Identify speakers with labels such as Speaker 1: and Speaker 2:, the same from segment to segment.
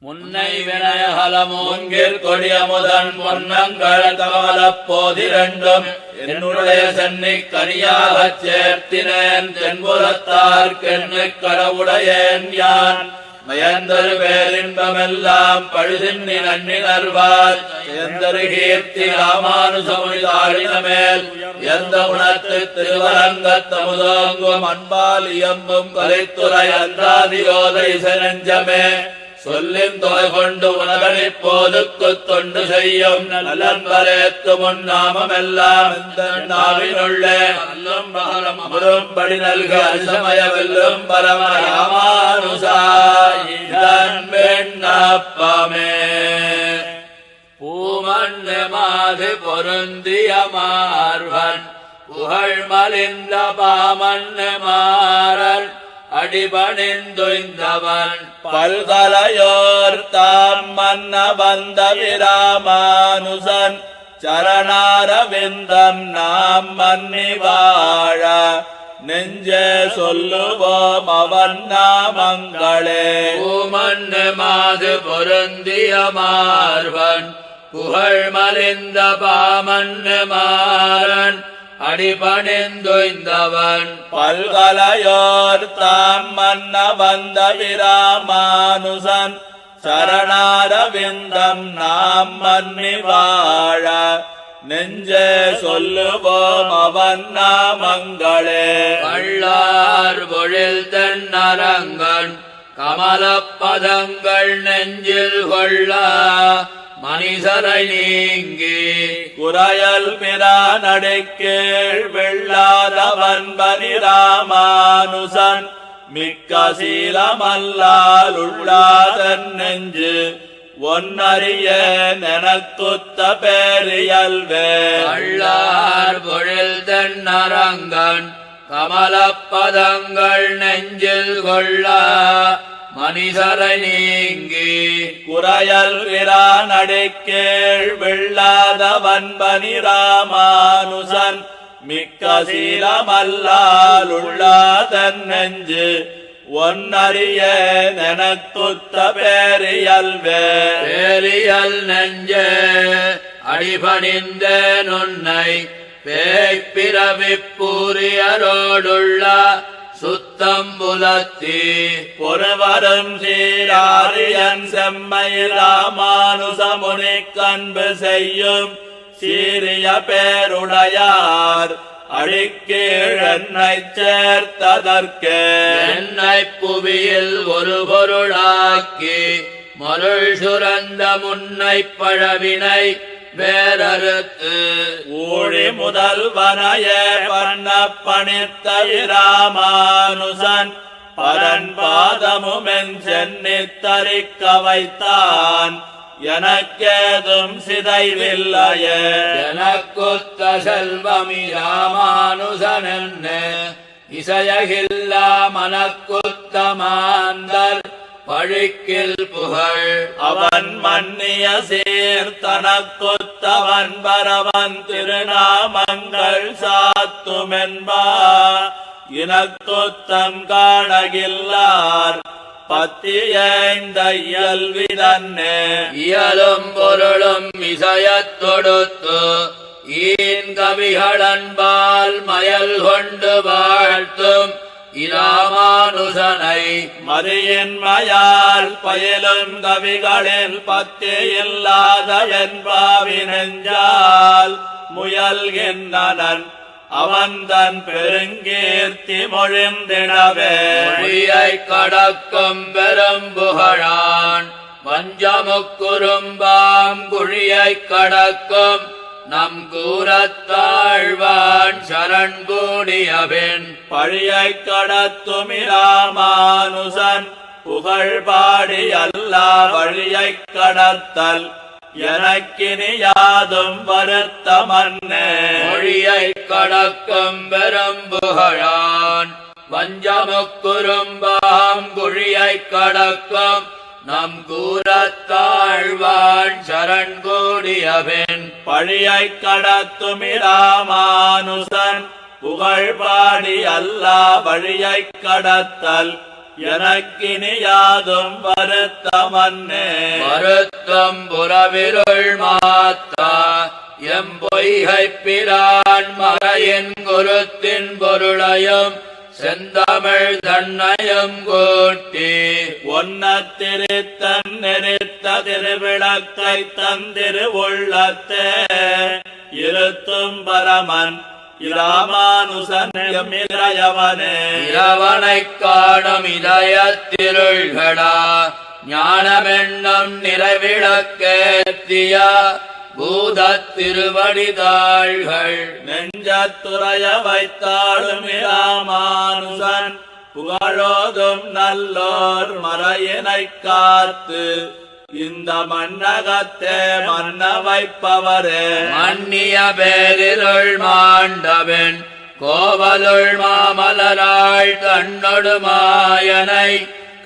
Speaker 1: முன்னை வினயகலமூங்கில் கொடியமுதன் பொன்னங்கள் கமலப் போதிரண்டும் என்னுடைய சென்னை கனியாகச் சேர்த்தினேன் தென்புலத்தார்க்கென்னு கடவுடையேன் யான் மயந்தரு பேரின்பமெல்லாம் பழுதின்னி நன்னினர்வார் எந்தரு கீர்த்தி ராமானுசமுதாளினமேல் எந்த உணர்த்து திருவரங்கத்தமுதோங்கும் அன்பால் இயம்பும் கலைத்துறை அன்றாதியோதை செனஞ்சமே சொல்லின் தொகை கொண்டு உணவனிப்போதுக்கு தொண்டு செய்யும் நல்லன்பரேத்து முன்னாமெல்லாம் இந்த நாவினுள்ளே அல்லும் பகலும் அமரும்படி நல்க அரிசமய வெல்லும் பரம ராமானுசாயிதன் வெண்ணப்பமே பூமண்ணு மாது பொருந்திய மார்வன் புகழ் மலிந்த பாமண்ணு மாறன் அடிபணிந்துய்ந்தவன் பல்கலையோர் தாம் மன்ன வந்த விராமானுசன் சரணாரவிந்தம் நாம் மன்னி வாழ நெஞ்சே சொல்லுவோம் அவன் நாமங்களே பூமண்ணு மாது பொருந்திய மார்வன் புகழ் மலிந்த பாமண்ணு மாறன் அடிபணிந்துய்ந்தவன் பல்கலையோர் தாம் மன்ன வந்த விராமானுசன் சரணாரவிந்தம் நாம் மன்னி வாழ நெஞ்சே சொல்லுவோம் அவன் நாமங்களே வள்ளார் பொழில் தென்னரங்கன் கமலப்பதங்கள் நெஞ்சில் கொள்ள மனிதரை நீங்கி குறையல் பிரானடைக்கேள் வெள்ளாதவன் பனிராமானுசன் மிக்க சீலமல்லால் உள்ளாதன் நெஞ்சு ஒன்னறிய நெனக்குத்த பேரியல்வே வள்ளார் பொழில் தென்னரங்கன் கமலப்பதங்கள் நெஞ்சில் கொள்ள மனிதரை நீங்கி குறையல் விரானடைக்கேள் வெள்ளாதவன் பனிராமானுசன் மிக்க சீலமல்லால் உள்ளாதன் நெஞ்சு ஒன்னறிய நெனக்குத்த பேரியல்வே பேரியல் நெஞ்சே அடிபணிந்தேன் உன்னை பேய்ப்பிறவிப்பூரியரோடுள்ள சுத்தம் புலத்தி பொறுவரும் சீராரியன் செம்மை ராமானுசமுனி கண்பு செய்யும் சீரிய பேருடையார் அடிக்கீழ் என்னை சேர்த்ததற்கு என்னை புவியில் ஒரு பொருளாக்கி மருள் சுரந்த முன்னை பழவினை வேறறுத்து ஊழி முதல்வனையே பண்ண பணித்த ராமானுசன் பரன் பாதமுமென் சென்னித் தரிக்க வைத்தான் எனக்கேதும் சிதைவில்லையே எனக்குத்த செல்வமி ராமானுசன் என்ன இசையகில்லா மனக்குத்த மாந்தர் பழிக்கில் புகழ் அவன் மன்னிய சீர்த்தனக்குத்தவன் பரவன் திருநாமங்கள் சாத்துமென்பா இனக்குத்தம் காணகில்லார் பத்தியைந்த இயல்விதன்னே இயலும் பொருளும் இசையத் தொடுத்து ஈன் கவிகளன்பால் மயல் கொண்டு வாழ்த்தும் இராமானுசனை மதியின்மையால் பயிலும் கவிகளில் பத்தி இல்லாத என்பாவி நெஞ்சால் முயல்கின்றனன் அவன் தன் பெருங்கீர்த்தி மொழிந்திடவே மொழியை கடக்கும் பெரும் புகழான் வஞ்சமுக்குறும்பாம் குழியை கடக்கும் நம் கூறத்தாழ்வான் சரண் கூடியபின் பழியை கடத்தும் இராமானுசன் புகழ் பாடி அல்லா வழியை கடத்தல் எனக்கினி யாதும் வருத்தமன்னே மொழியை கடக்கும் பெரும் புகழான் வஞ்சமுக்குறும்பாம் குழியை கடக்கும் நம் கூறத்தாழ்வான் சரண் கூடியபின் பழியை கடத்தும் இராமானுசன் புகழ் பாடி அல்லா வழியை கடத்தல் எனக்கினி யாதும் வருத்தமன்னே. வருத்தம் புறவிருள் மாத்தா எம்பொய்கைப் பிரான் மறையின் குருத்தின் பொருளையும் செந்தமிழ் தன்னையும் கூட்டி ஒன்னத்திருத்தன் நெறித்த திருவிளக்கை தந்திரு உள்ளத்தே இருத்தும் பரமன் இராமானுசன்யமிரயவனே. இரவனைக் காணும் இதயத்திருள்களா ஞானமென்னும் நிறைவிளக்கேத்திய பூதத் திருவடிதாள்கள் நெஞ்சத்துறைய வைத்தாடும் இராமானுசன் புகழோதும் நல்லோர் மறையினைக் காத்து இந்த மன்னகத்தே மன்ன வைப்பவரே. மன்னிய பேரிருள் மாண்டவன் கோவலுள் மாமலராள் தன்னொடு மாயனை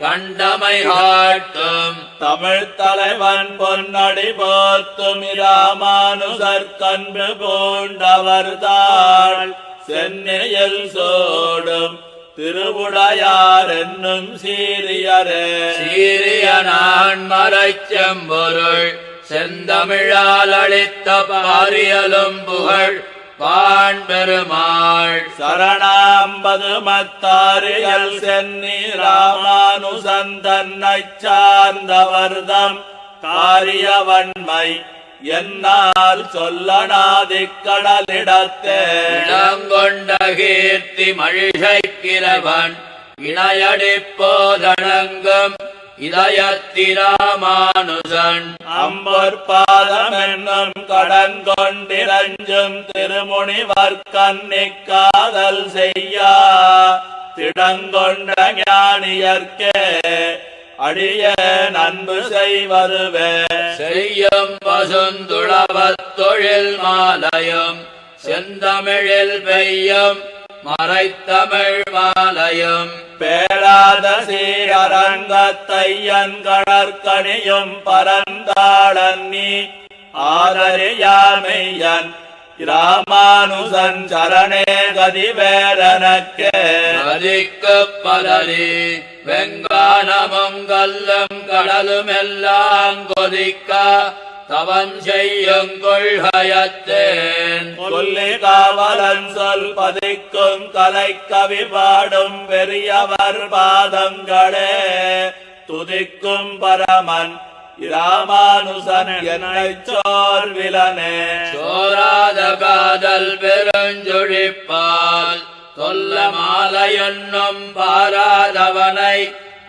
Speaker 1: கண்டமை காட்டும் தமிழ் தலைவன் பொன்னடி போத்தும் இராமானுசர் கன்பு பூண்டவர்தாள் சென்னையில் சோடும் திருவுடையார் என்னும் சீரியரே. சீரிய நான் மறைச்செம்பொருள் செந்தமிழால் அளித்த பாரியலும் புகழ் பாண் பெருமாள் சரணாம்பது மத்தாரியல் சென்னி ராமானுசன் தன்னைச் சார்ந்தவர்தம் காரியவன்மை என்னால் சொல்லனாதிக்கடலிடத்தே. இளங்கொண்ட கீர்த்தி மழிசைக்கிறவன் இணையடிப்போதணங்கும் இதயத்திராமானுசன் அம்பொற்பாதம் என்னும் கடன் கொண்டிரஞ்சும் திருமுனிவர் கண்ணிக்காதல் செய்யா திடங்கொண்ட ஞானியர்க்கே அடிய நன்பு செய்வதுவே. செய்யும் பசுந்துளவத் தொழில் மாலையும் செந்தமிழில் பெய்யும் மறைத்தமிழ் மாலையும் பேராத சீரங்கத்தையன் கடற்கணியும் பரந்தாளன்னி ஆதரியாமையன் இராமானுசன் சரணே கதிவேரனக்கே. கதிக்கு பலரி வெங்கானமும் கல்லும் கடலும் எல்லாம் கொதிக்க தவம் செய்யும் கொள்கையத்தேன் கொல்லி காவலன் சொல் பதிக்கும் கலை கவி பாடும் பெரியவர் பாதங்களே துதிக்கும் பரமன் இராமானுசன் என்னை சோர்விலனே. சோராத காதல் பெருஞ்சொழிப்பால் சொல்ல மாலை என்னும் பாராதவனை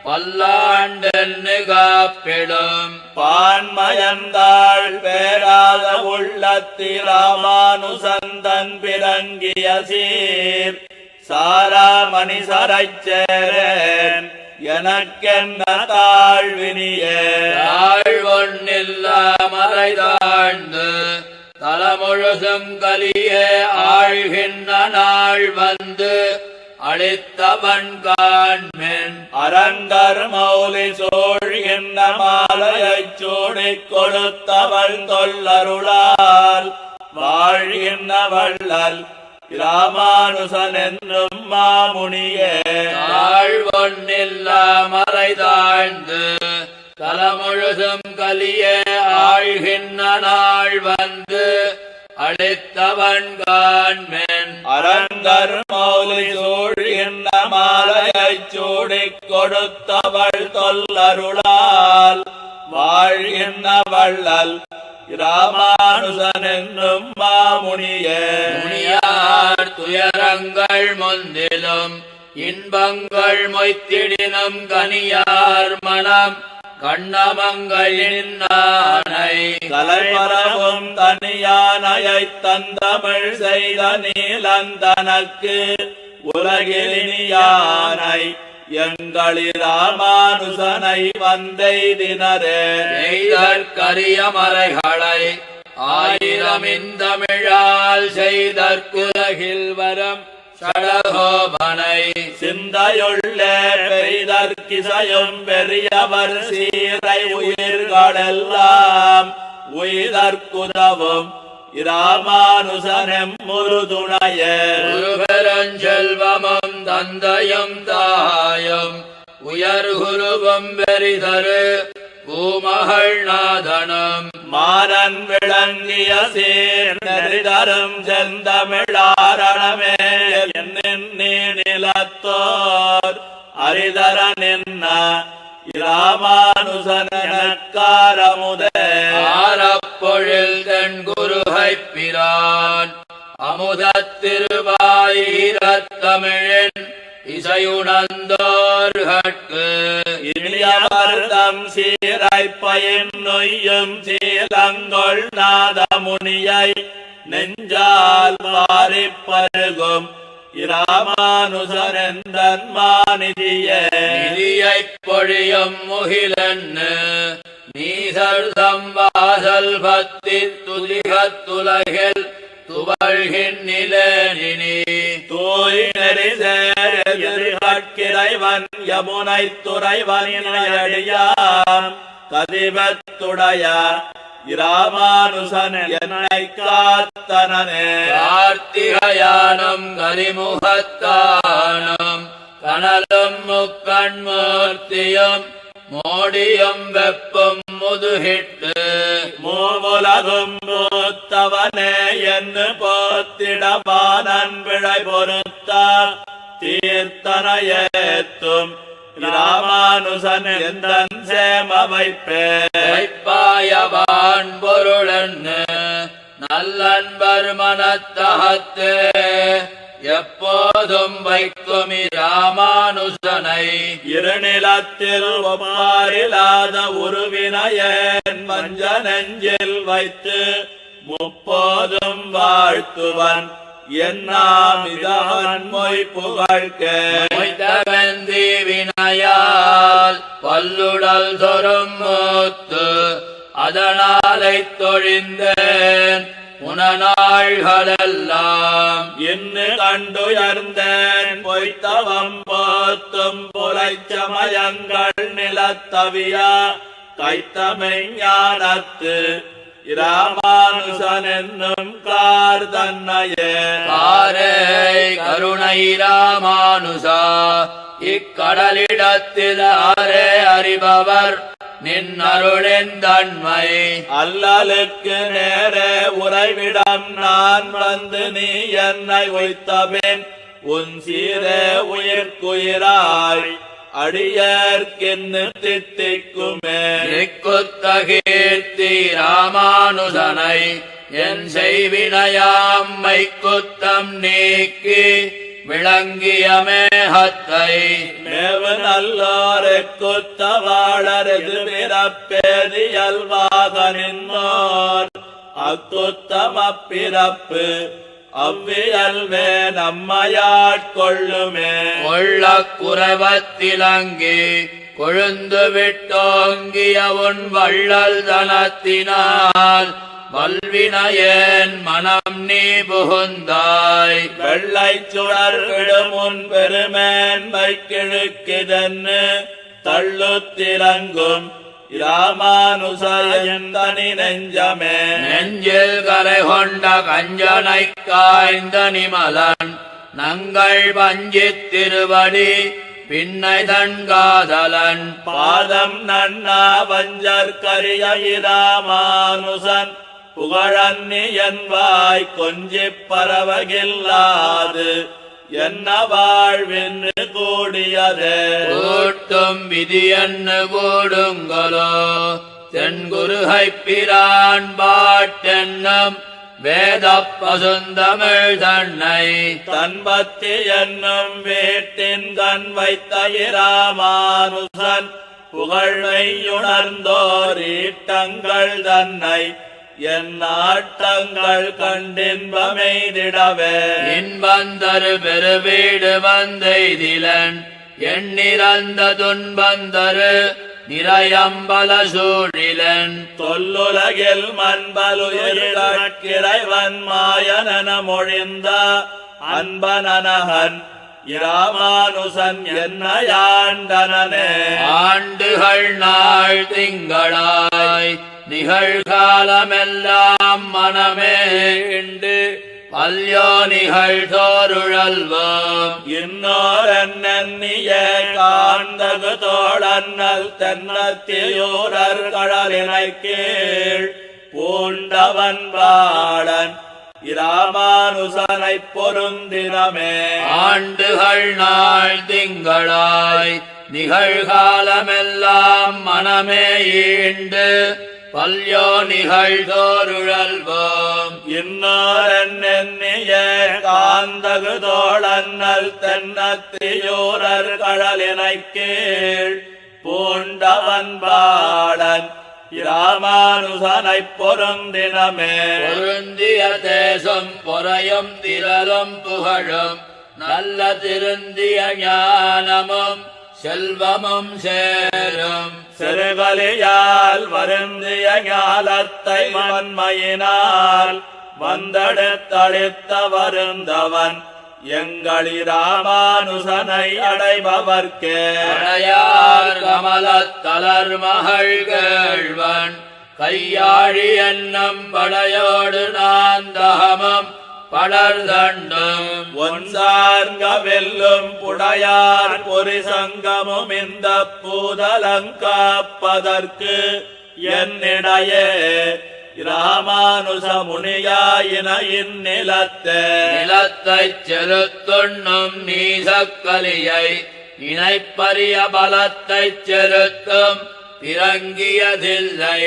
Speaker 1: பல்லாண்டென்னு காப்பிடும் பான்மயந்தாள் பேராத உள்ளத்திராமானுசந்தன் பிறங்கிய சீர் சாராமணி சரைச் சேரேன் எனக்கென்ன தாழ்வினியே. தாழ்வொன்னில்லா மறை தாழ்ந்து தலமுழுசும் கலியே ஆழ்கின்ற நாள் வந்து அளித்தவன் காண்மென் அரங்கர் மௌலி சோழ்கின்ற மாலையைச் சூடிக் கொடுத்தவள் தொல்லருளால் வாழ்கின்ற வள்ளல் இராமானுசன் என்னும் மாமுனியே. தாழ்வொன்னில்லா மறை தாழ்ந்து தலமுழுசும் கலியே ஆழ்கின்ற நாள் வந்து அளித்தவன் காண்மென் அரங்கர் மௌலி சூழ்கின்ற மாலையைச் சூடிக் கொடுத்தவள் தொல்லருளால் வாழ்கின்ற வள்ளல் இராமானுசன் என்னும் மாமுனியே. முனியார் துயரங்கள் முந்திலும் இன்பங்கள் மொய்த்திடினும் கனியார் மனம் கண்ணமங்களின் நானை கலைமரவும் தனியானையைத் தந்தமிழ் செய்த நீலந்தனக்கு உலகிலினியானை எங்களிராமானுசனை வந்தெய்தினரே. எய்தற்கரிய மறைகளை ஆயிரம் இந்தமிழால் செய்தற்குலகில் வரம் சடகோபனை சிந்தையுள்ளே பெய்தற்கிசையும் பெரியவர் சீரை உயிர்களெல்லாம் உயிர்க்குதவும் இராமானுசனம் முருதுணையே. பெருஞ்செல்வமும் தந்தையும் தாயும் உயர்குருவம் வெறிதரு பூமகள் நாதனம் மாறன் விளங்கிய சீர்நெறிதரும் செந்தமிழாரணமே நீ நிலத்தோர் அரிதர நின்ன இராமானுசனக்காரமுதே ஆரப்பொழில் தென் குருகைப் பிரான் அமுதத்திருவாயிரத்தமிழின் இசையுணர்ந்தோர்கட்கு இனியவர்தம் சீரைப்பயின் நொய்யும் சீலங்கொள் நாதமுனியை நெஞ்சால் வாரிப்பருகும் இராமானுசனெந்தன்மாநிதியே நிதியைப் பொழியும் முகிலன்னு நீசர்தம் வாசல் பத்தி துதிகத்துலகில் துவழ்கின்னிலேனி தூய் நெறிசேரிகட்கிறைவன் யமுனை துறைவனினையடியாம் கதிபத்துடைய இராமானுசன் என்னை காத்தனனே கார்த்திகயானம் கரிமுகத்தானம் கனலும் முக்கண்மூர்த்தியும் மோடியும் வெப்பம் முதுகிட்டு மூவுலகும் மூத்தவனே என்று போத்திடவானன் விழை பொருத்த தீர்த்தனையேத்தும் இராமானுசன் எந்தன் சேம வைப்பாயவான் பொருளன்னு நல்லன்பர் மனத்தகத்தே எப்போதும் வைக்கும் இராமானுசனை இருநிலத்தில் ஒப்பாரிலாத உருவினையன் வஞ்ச நெஞ்சில் வைத்து முப்போதும் வாழ்த்துவன் என்னாமிதான் மொய் புகழ்கேந்தி வினையால் பல்லுடல் சொரும் மூத்து அதனாலை தொழிந்தேன் உனநாள்களெல்லாம் என்று கண்டுயர்ந்தேன் பொய்த்தவம் போத்தும் புலைச்சமயங்கள் நிலத்தவியா கைத்தமெஞ்ஞானத்து இராமானுசன் என்னும் கார் தன்னையே காரே கருணை ராமானுசா இக்கடலிடத்தில் ஆரே அறிபவர் நின்னருளின் தன்மை அல்லலுக்கு நேரே உறைவிடம் நான் வந்து நீ என்னை வைத்தபின் உன் சீரே உயிர்க்குயிராய் அடியர்க்கென்னு தித்திக்குமே குத்தகீர்த்தி ராமானுசனை என் செய்வினையாம்மை குத்தம் நீக்கி விளங்கிய மேகத்தை மேவு நல்லோரை குத்தவாளரது பிறப்பேதியல்வாக நின்னோர் அக்குத்தம பிறப்பு அவ்வியல்வே நம்மையாட்கொள்ளுமே கொள்ள குறைவத்திலங்கி கொழுந்து விட்டோங்கிய உன் வள்ளல் தனத்தினால் வல்வினையேன் மனம் நீ புகுந்தாய் வெள்ளை சுடர் விடும் உன் பெருமேன்மை கிழுக்கிதன்னு தள்ளுத்திலங்கும் இராமானுசன் தனி நெஞ்சமே நெஞ்சில் கரை கொண்ட கஞ்சனை காய்ந்த நிமலன் நங்கள் பஞ்சித் திருவடி பின்னை தன்காதலன் பாதம் நன்னா வஞ்சற்கரிய இராமானுசன் புகழன்னி என் வாய் கொஞ்சிப் பரவகில்லாது என்ன வாழ்வென்று கூடியதே கூட்டும் விதி என்ன கூடுங்களோ தென்குருகைப் பிரான் பாட்டென்னும் வேத பசுந்தமிழ் தன்னை தன்பத்தி என்னும் வீட்டின் கண் வைத்த இராமானுசன் புகழ்மையுணர்ந்தோர் ஈட்டங்கள் தன்னை என் நாட்டங்கள் கண்டின்பமெய்திடவே இன்பந்தரு பெருவீடு வந்தெய்திலன் எண்ணிறந்த துன்பந்தரு நிறையம்பல சூழிலன் தொல்லுலகில் மண்பலுயிரிழக்கிறைவன் மாயனன மொழிந்த அன்பனனகன் இராமானுசன் என்னையாண்டனனே ஆண்டுகள் நாள் திங்களாய் நிகழ்காலமெல்லாம் மனமே இண்டு பல்யோனிகள் தோருழல்வோம்
Speaker 2: இன்னோரென்னிய காந்தகு தோழன்னல் தென்னத்தியூரர் கடலினை கீழ் பூண்டவன் பாடன் இராமானுசனைப் பொருந்தினமே.
Speaker 1: ஆண்டுகள் நாள் திங்களாய் நிகழ்காலமெல்லாம் மனமே ஈண்டு பல்யோனிகள் தோருழல்வோம்
Speaker 2: இன்னோரென்னிய காந்தகு தோழன்னல் தென்னத்தியூரர் கடலினை கீழ் பூண்டவன் பாடன் இராமானுசனைப் பொருந்தினமே.
Speaker 1: பொருந்திய தேசம் பொறையும் திரளும் புகழும் நல்ல திருந்திய ஞானமும் செல்வமும் சேரும்
Speaker 2: சிறுகலியால் வருந்திய ஞாலத்தை வன்மையினால் வந்தெடுத்தளித்த வருந்தவன் எங்களி ராமானுசனை அடைபவர்க்கே.
Speaker 1: அடையார் கமலத் தளர்மகள் கேள்வன் கையாழி என்னும் படையோடு நாந்தகமும் படர்தண்டும்
Speaker 2: ஒன் சார்ந்த வெல்லும் புடையார் பொறி சங்கமும் இந்த பூதலங்காப்பதற்கு என்னிடையே ராமானுச முனியாயின இந்நிலத்தே.
Speaker 1: நிலத்தைச் செலுத்துண்ணும் நீசக்கலியை இணைப்பரிய பலத்தைச் செலுத்தும் பிறங்கியதில்லை.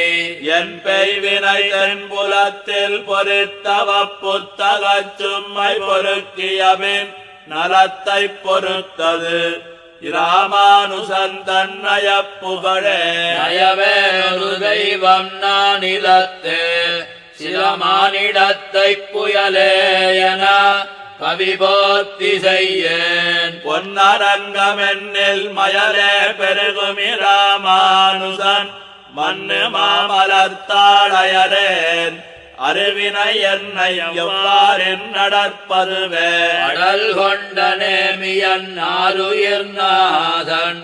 Speaker 2: என் பெய்வினை தென்புலத்தில் பொறித்தவ புத்தகச் சும்மை பொறுக்கியபின் நலத்தை பொறுத்தது இராமானுசன் தன்னய புகழே.
Speaker 1: நயவே ஒரு தெய்வம் நான் இலத்தே சிலமானிடத்தை புயலே என கவி போர்த்தி செய்யேன்.
Speaker 2: பொன்னரங்கமென்னில் மயலே பெருகுமி ராமானுசன் மண்ணு மாமலர்த்தாளையரேன் அறிவினை என்னை எவ்வாறென் நடப்பதுவே.
Speaker 1: அடல் கொண்ட நேமியன் ஆருயிர் நாதன்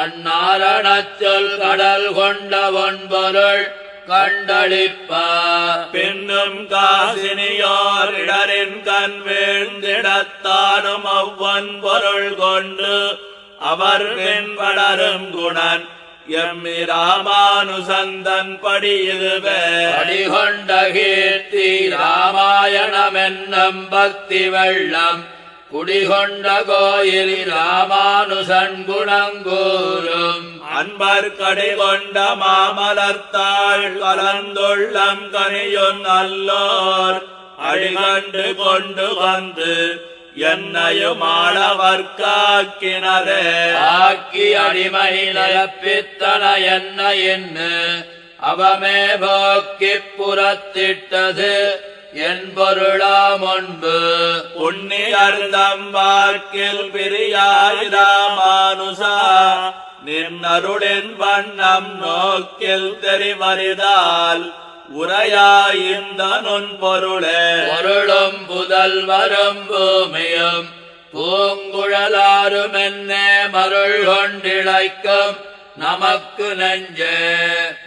Speaker 1: அந்நாரணச் சொல் கடல் கொண்ட ஒன்பொருள் கண்டளிப்பார்.
Speaker 2: பின்னும் காசினியோர் இடரின் கண் வீழ்ந்திடத்தானும் அவ்வன் பொருள் கொண்டு அவர் பின்படரும் குணன் எம்மி ராமானுசந்தன் படி இதுவே.
Speaker 1: அடிகொண்ட கீர்த்தி ராமாயணமென்னும் பக்தி வெள்ளம் குடிகொண்ட கோயில் ராமானுசன் குணங்கூரும்.
Speaker 2: அன்பர் கடி கொண்ட மாமலர்த்தாள் கலந்துள்ளம் கனியொன் அல்லோர் அடிகண்டு கொண்டு வந்து என்னையும் ஆளவர்க்காக்கினரே.
Speaker 1: ஆக்கி அடிமையிலப்பித்தன என்ன என்று அவமே போக்கிப் புறத்திட்டது என் பொருளா முன்பு.
Speaker 2: புண்ணியர்தம் வாக்கில் பிரியாய் ராமானுசா நின்னருளின் வண்ணம் நோக்கில் தெரிவரிதால் உரையாயிந்த நுண் பொருளே.
Speaker 1: பொருளும் புதல்வரும் பூமியும் பூங்குழலாரும் என்னே மருள் கொண்டிழைக்கும் நமக்கு நெஞ்சே.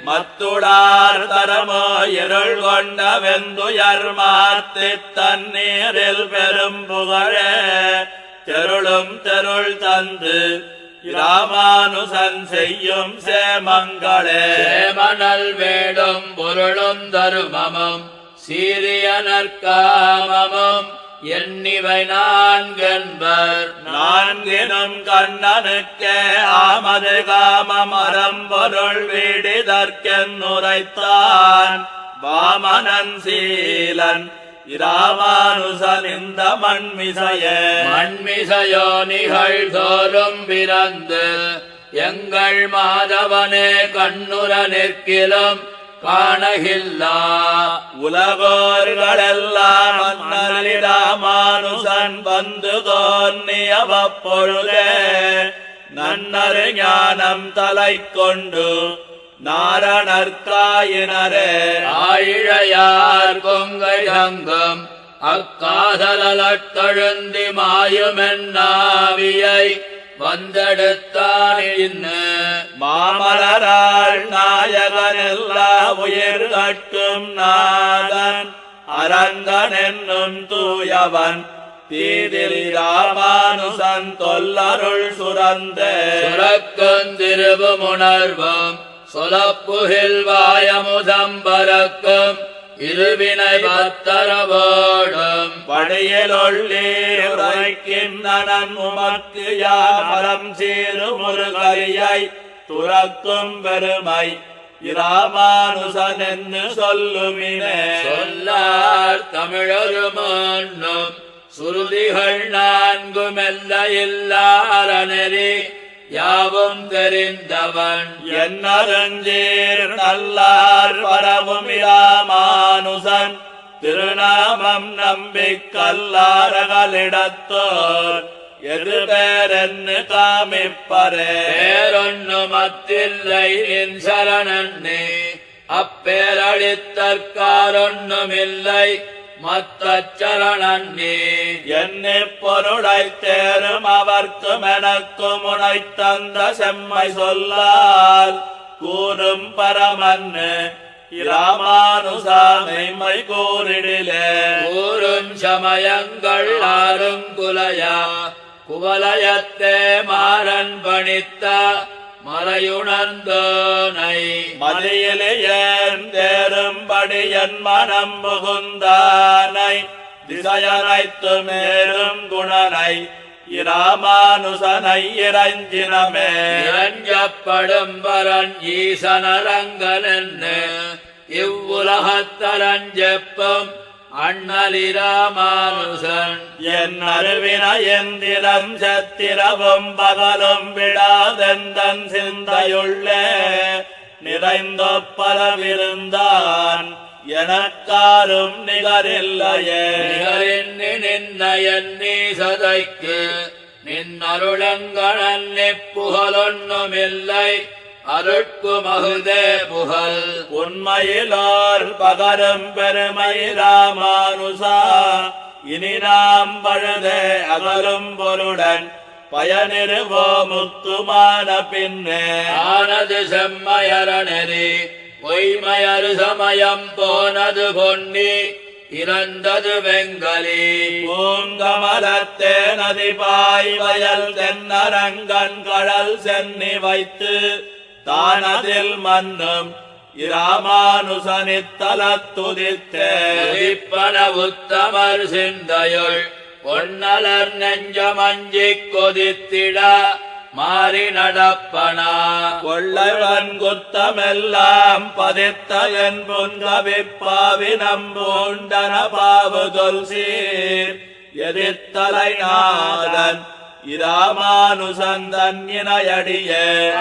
Speaker 2: மத்துடார் தரமோ இருள் கொண்ட வெந்துயர் மாத்து தண்ணீரில் பெரும் புகழே தெருளும் தெருள் தந்து ராமானுசன் செய்யும் சேமங்களே.
Speaker 1: சேமனல் வேடும் பொருளும் தருமமும் சீரிய நற்காமமும் எண்ணிவை நான்கென்பர்.
Speaker 2: நான்கினும் கண்ணனுக்கே ஆமது காமம் அறம்பொருள் வீடிதற்கென்னுரைத்தான் வாமனன் சீலன் இராமானுசன் இந்த மண்மிசையே.
Speaker 1: மண்மிசையோ நிகழ் தோறும் பிறந்து எங்கள் மாதவனே கண்ணுற நிற்கிலும் காணகில்லா
Speaker 2: உலகோர்களெல்லாம் ராமானுசன் வந்து தோன்றிய பொழுதே நன்னரு ஞானம் தலை கொண்டு நாரணர்காயினரே.
Speaker 1: ஆயிழையார் கொங்கை தங்கம் அக்காதலத்தழுந்தி மாயுமென்னாவியை வந்தெடுத்தான் இன்னு
Speaker 2: மாமலராள் நாயகன் எல்லா உயிர் கட்டும் நாதன் அரங்கன் என்னும் தூயவன் தீதில் ராமானுசன் தொல்லருள் சுரந்த
Speaker 1: சுரக்கும் திருவுமுணர்வும் சொலப்புகில் வாயமுதம் பறக்கும் இருவினை பத்தரவோடும்
Speaker 2: படியலொள்ளீரைக்கின்றனன் உமக்கு யாமரம் சீரு முருகலியை துறக்கும் பெருமை இராமானுசன் என்று சொல்லுமினே
Speaker 1: சொல்லார் தமிழொரு மண்ணும் சுருதிகள் நான்குமெல்ல இல்லார நெறி யாவும் தெரிந்தவன்
Speaker 2: என்னரஞ்சீர் நல்லார் பரவும் இராமானுசன் திருநாமம் நம்பிக்கல்லாரகளிடத்தோர் எது பேரென்னு காமிப்பரே
Speaker 1: பேரொன்னு மத்தில்லை என் சரணன்னே அப்பேரளித்தற்காரொன்னுமில்லை மத்தச்சரணன்னே
Speaker 2: என்னை பொருளை தேரும் அவர்க்கும் எனக்கும் உனை தந்த செம்மை சொல்லால் கூறும் பரமன்னு இராமானுசாமை கூறிடிலே
Speaker 1: ஊரும் சமயங்கள் ஆறும் குலையா குவலயத்தே மாறன் பணித்த மறையுணர்ந்தோனை
Speaker 2: மதியிலேயன் தேரும்படி என் மனம் புகுந்தானை திசையனைத்து மேலும் குணனை இராமானுசனை இறைஞ்சினமே
Speaker 1: இறஞ்சப்படும் பரன் ஈசனரங்கனென்னு இவ்வுலகத்தரஞ்செப்பம் அண்ணலிராமானுசன்
Speaker 2: என் அருவின எந்திரம் சத்திரவும் பகலும் விடாதெந்தன் சிந்தையுள்ளே நிறைந்தொப்பலவிருந்தான் எனக்காரும் நிகரில்லையே
Speaker 1: நிகரின்னு நின்ன எண்ணி சதைக்கு நின்னருளங்கணன் புகழொன்னுமில்லை அருட்கு மகுதே புகழ்
Speaker 2: உண்மையிலோர் பகரும் பெருமை ராமானுசா இனி நாம் பழுதே அகலும் பொருடன் பயனிருவோ முத்துமான பின்னே
Speaker 1: ஆனது செம்மையரணெறி பொய்மையரு சமயம் போனது பொன்னி இறந்தது வெங்கலி
Speaker 2: பூங்கமலத்தே நதி பாய் வயல் தென்னரங்கன் கடல் சென்னி வைத்து தானதில் மன்னும் இராமானுசனித்தலத்துதித்தே
Speaker 1: உதிப்பன உத்தமர் சிந்தையுள் பொன்னலர் நெஞ்சமஞ்சிக் கொதித்திட மாறி நடப்பனா
Speaker 2: கொள்ளைவன் குத்தமெல்லாம் பதித்த என் புன்கவிப்பாவி நம்பூண்டன பாவுதொல் சீர் எதிர்த்தலை நாதன் இராமானுசந்தன் இணையடிய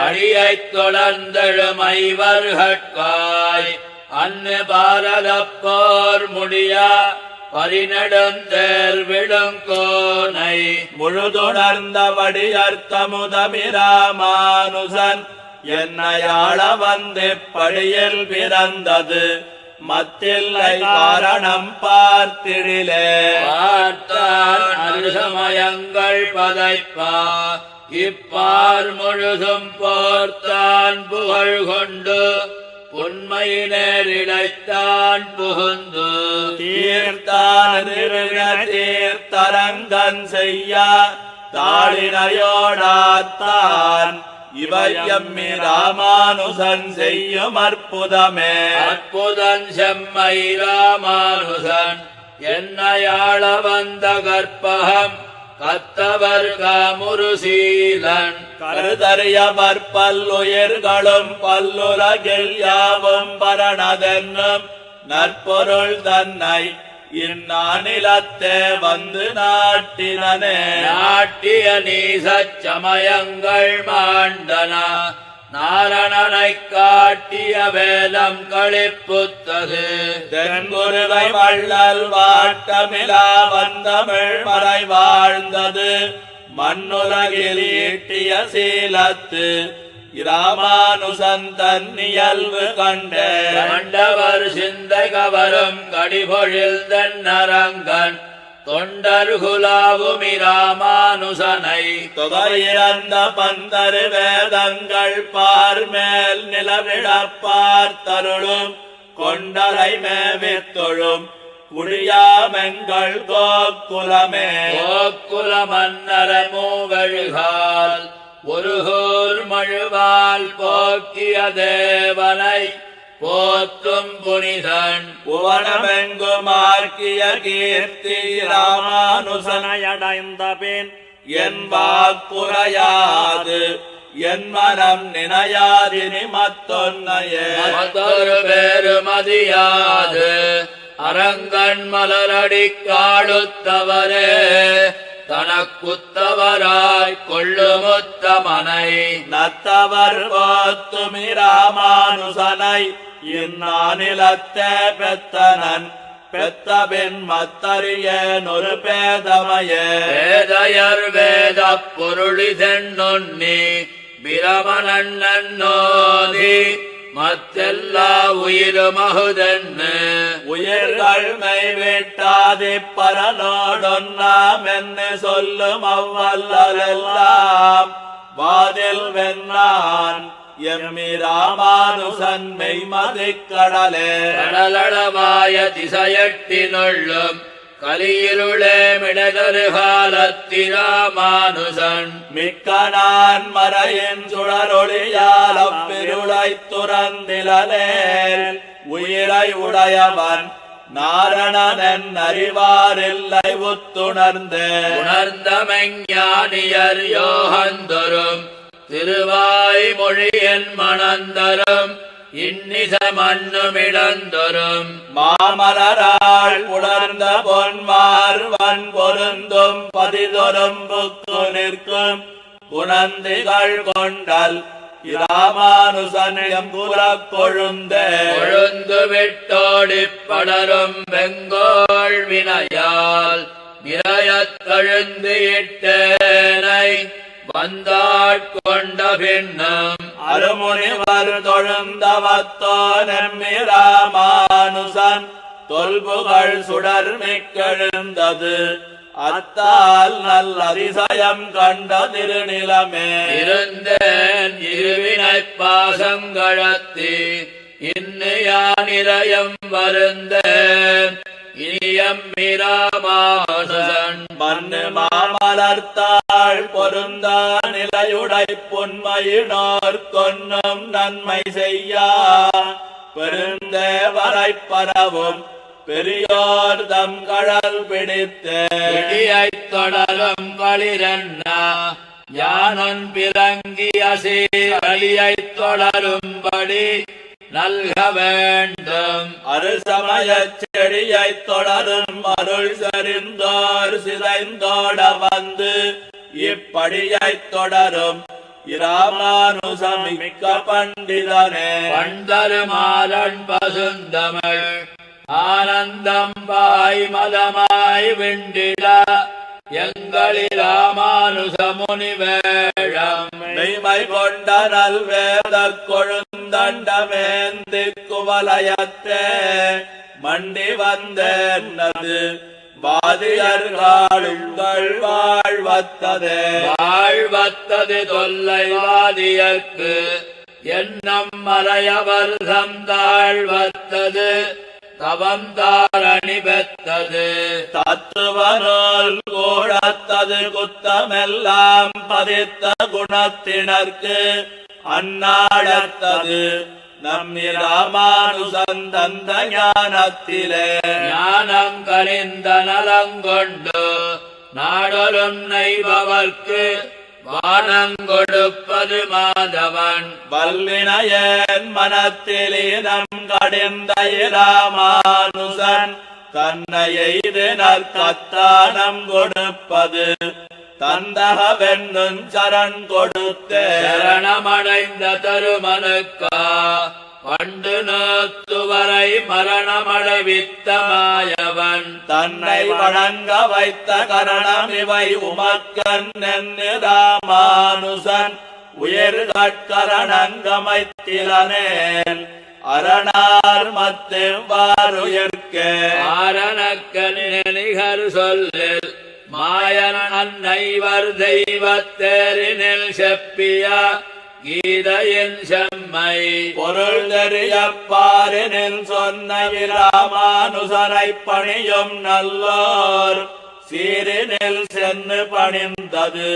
Speaker 1: அடியைத் தொடர்ந்தெழுமைவர்கட்காய் அன்னு பாரதப்போர் முடிய பரிநெடுந்தேர் விழுங்கோனை
Speaker 2: முழுதுணர்ந்தபடி அர்த்தமுதமிராமானுசன் என்னையாள வந்து படியில் பிறந்தது மத்தில்லை காரணம் பார்த்திடிலே
Speaker 1: பார்த்தான் அருசமயங்கள் பதைப்பா இப்பார் முழுதும் போர்த்தான் புகழ் கொண்டு உண்மை நேரிழைத்தான் புகுந்து
Speaker 2: தீர்த்தான் தீர்த்தரங்கன் செய்ய தாளினையோடாத்தான் இவை எம்மி ராமானுசன் செய்யும் அற்புதமே
Speaker 1: அற்புதன் செம்மை ராமானுசன் என்னையாள வந்த கற்பகம் கத்தவர் காமுருசீலன்
Speaker 2: கருதறியவர் பல்லுயிர்களும் பல்லுலகில் யாவும் பரணதென்னும் நற்பொருள் தன்னை இந்நானிலத்தே வந்து நாட்டினனே
Speaker 1: நாட்டிய நீசச் சமயங்கள் மாண்டன நாரணனைக் காட்டிய வேலம் களிப்புத்தகு
Speaker 2: தென்குருவை வள்ளல் வாட்டமிலா வந்தமிழ் மறை வாழ்ந்தது மண்ணுலகில் ஈட்டிய சீலத்து இராமானுசந்தன் இயல்பு கண்டே
Speaker 1: கண்டவர் சிந்தை கவரும் கடிபொழில் தென்னரங்கன் தொண்டர் குலாவுமி ராமானுசனை
Speaker 2: தொகையிறந்த பந்தரு வேதங்கள் பார்மேல் நிலவிழப் பார்த்தருளும் கொண்டலை மேவித்தொழும் குடியாமெங்கள் கோக்குலமே
Speaker 1: கோக்குல மன்னர மூவழுகால் ஒருகூர் மழுவால் போக்கிய தேவனை போற்றும் புனிதன்
Speaker 2: புவனமெங்குமாக்கிய கீர்த்தி ராமானுசனையடைந்த பின் என் வாக்குரையாது என் மனம் நினையாதினி மத்தொன்னையே
Speaker 1: மற்றொரு பேருமதியாது அரங்கன் மலரடி காடுத்தவரே தனக்குத்தவராய் கொள்ளுமுத்தமனை
Speaker 2: நத்தவர் போத்துமி ராமானுசனை இந்நானிலத்தே பெத்தனன் பெத்தபின் மத்தறியேனொரு பேதமையே
Speaker 1: வேதையர் வேத பொருளிதென்னொன்னி பிரமணன்னோதி மத்தெல்லா உயிருமகுதென்னு
Speaker 2: உயிர்கள் மெய்விட்டாதி பரனோடொன்னாமென்னு சொல்லும் அவ்வல்லெல்லாம் வாதில் வென்னான் எம்மி ராமானுசன் மெய்மதிக் கடலே
Speaker 1: கடலளவாய திசையட்டினுள்ளும் கலியிருளே மிடதரு காலத்திராமானுசன்
Speaker 2: மிக்க நான் மறையின் சுடரொளியால் அவ்விருளை துறந்திலனேல் உயிரை உடையவன் நாரணனன் அறிவாரில்லை உத்துணர்ந்தே
Speaker 1: உணர்ந்தமெஞ்ஞானியர் யோகந்தொரும் திருவாய் மொழியன் மணந்தரும் இன்னிச மண்ணுமிடந்தொரும்
Speaker 2: மாமலராள் உணர்ந்த பொன்மார்வன் பொருந்தும் பதிதொரும் புக்கு நிற்கும் குணந்திகள் கொண்டல் இராமானுசனியம் குலக் கொழுந்தே
Speaker 1: கொழுந்து விட்டோடிப் படரும் வெங்கோள் வினையால் விரயத்தழுந்து இட்டேனை வந்தாட்கொண்ட பின்னும்
Speaker 2: அருமுனிவர் தொழுந்தவத்தோனெம்மி ராமானுசன் தொல்புகழ் சுடர் மிக்கெழுந்தது அத்தால் நல்ல அதிசயம் கண்ட திருநிலமே
Speaker 1: இருந்தேன் இருவினைப் பாசங்களத்தி இன்னியானிரயம் வருந்தேன் இனியம் மீராமானுசன்
Speaker 2: மண்ணு மாமலர்த்தாள் பொருந்தா நிலையுடை பொன்மையினோர் கொன்னும் நன்மை செய்யா பெருந்தேவரை பரவும் பெரியோர் தம் கடல் பிடித்தே
Speaker 1: இடியைத் தொடரும் களிரண்ணா ஞானன் பிறங்கிய சீரலியைத் தொடரும்படி நல்க வேண்டும்
Speaker 2: அருசமயச் செடியைத் தொடரும் அருள் சரிந்தோர் சிதைந்தோட வந்து இப்படியைத் தொடரும் இராமானுசமிக்க பண்டிதனே
Speaker 1: பண்டருமாறன் பசுந்தமிழ் ஆனந்தம் வாய் மதமாய் விண்டிட எங்களில் ராமானுசமுனி வேழம்
Speaker 2: மெய்மை கொண்ட நல்வேத கொழுந்தண்டமேந்தி குவலயத்தே மண்டி வந்தேன்னது வாதியர்களுங்கள் வாழ்வத்ததே
Speaker 1: வாழ்வத்தது தொல்லைவாதியர்க்கு எண்ணம் மறையவர் தாழ்வத்தது தவம் தாரணி பெற்றது
Speaker 2: தத்துவனோல் கூடத்தது குத்தமெல்லாம் பதித்த குணத்தினர்க்கு அந்நாடத்தது நம்மி ராமானுசன் தந்த ஞானத்திலே
Speaker 1: ஞானம் கனிந்த நலங்கொண்டு நாடொரும் நெய்பவர்க்கு வானங்கொடுப்பது மாதவன்
Speaker 2: வல்வினையன் மனத்திலீனம் கடிந்த ராமானுசன் தன்னை எய்து நற்கத்தானம் கொடுப்பது தந்தகவென்னும் சரண் கொடுத்தே
Speaker 1: சரணமடைந்த தருமனுக்கா பண்டு நோத்துவரை மரணமடைவித்த மாயவன்
Speaker 2: தன்னை வணங்க வைத்த கரணம் இவை உமக்கன் என்று ராமானுசன் உயிர்கட்கரணங்கமைத்திலனேல் அரணார் மத்தெவ்வாறுயிர்க்கே
Speaker 1: ஆரணக்கனிகர் சொல்லில் மாயன் அன்னைவர் தெய்வத்தேரினில் செப்பிய கீதையின் செம்மை
Speaker 2: பொருள் தெரியப்பாரினில் சொன்ன இராமானுசனை பணியும் நல்லோர் சீரினில் சென்று பணிந்தது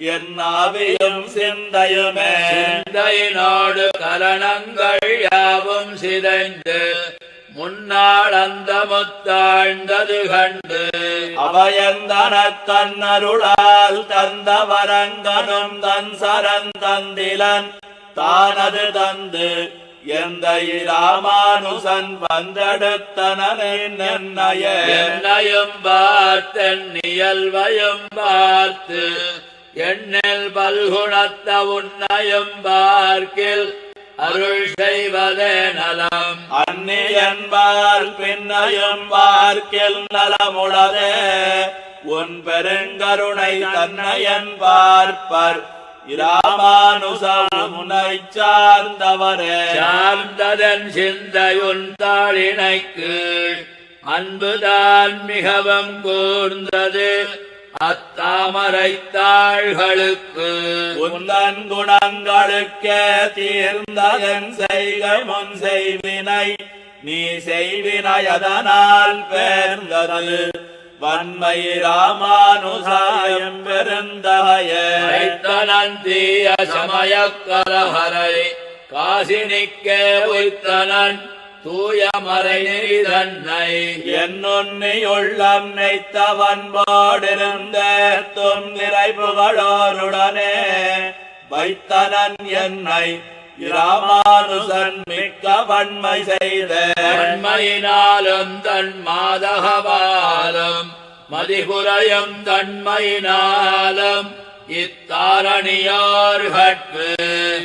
Speaker 2: என் ஆவியும் சிந்தையுமே.
Speaker 1: சிந்தையினோடு கரணங்கள் யாவும் சிதைந்து முன்னாள் அந்த முத்தாழ்ந்தது கண்டு
Speaker 2: அவையந்தன கண்ணருளால் தந்த வரங்கனும் தன் சரண் தந்திலன் தானது தந்து எந்த இராமானுசன் வந்தெடுத்தனைய
Speaker 1: என்னையும் பார்த்தென் இயல்வையும் பார்த்து எண்ணில் பல்குணத்த உன்னையும் பார்க்கில் அருள் செய்வதே நலம்.
Speaker 2: அந்நியன்பால் பின்னையும் பார்க்கில் நலமுளதே உன் பெருங்கருணை தன்னையன் பார்ப்பர் இராமானுசமுனை சார்ந்தவரே.
Speaker 1: சார்ந்ததன் சிந்தையுன் தாளினைக்கு அன்புதான் மிகவும் கூர்ந்தது அத்தாமரை தாள்களுக்கு
Speaker 2: உந்தன் குணங்களுக்கே தீர்ந்ததன் செய்கை முன் செய்வினை நீ செய்வினையதனால் பேர்ந்தது வன்மை ராமானுசாயம் பெருந்தகையே.
Speaker 1: வைத்தனந்திய சமய கலஹரை காசினிக்கே உய்த்தனன் தூய மறை நெறி தன்னை
Speaker 2: என்னொன்னி உள்ளம் நெய்த்தவன்போடிருந்த தும் நிறைபுகளோருடனே வைத்தனன் என்னை இராமானுசன் மிக்க வன்மை செய்த
Speaker 1: வன்மையினாலும் தன் மாதகவாலும் மதிபுரையும் தன்மையினாலும் இத்தாரணியோர்கட்கு